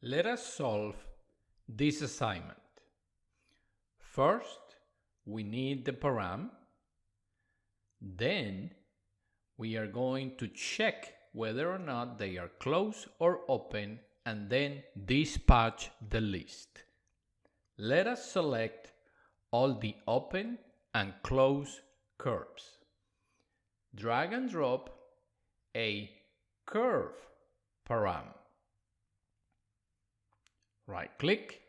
Let us solve this assignment. First, we need the param. Then, we are going to check whether or not they are closed or open, and then dispatch the list. Let us select all the open and closed curves. Drag and drop a curve param. Right-click,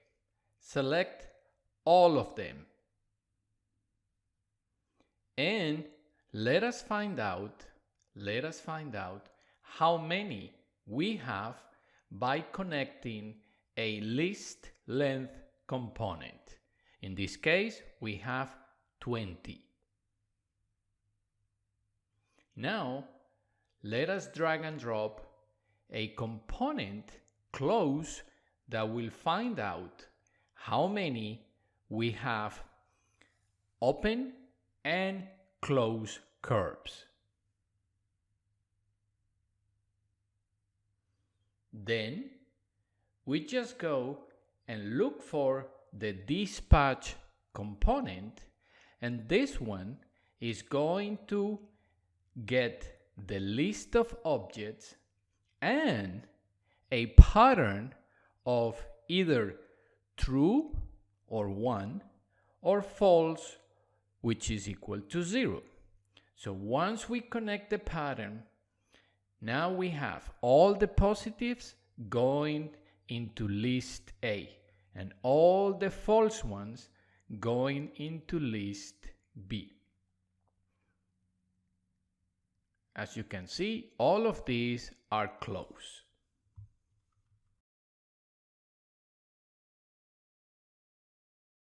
select all of them, and let us find out how many we have by connecting a list length component. In this case, we have 20. Now, let us drag and drop a component close that will find out how many we have open and close curves. Then we just go and look for the dispatch component, and this one is going to get the list of objects and a pattern of either true or 1 or false, which is equal to 0. So once we connect the pattern, now we have all the positives going into list A and all the false ones going into list B. As you can see, all of these are closed.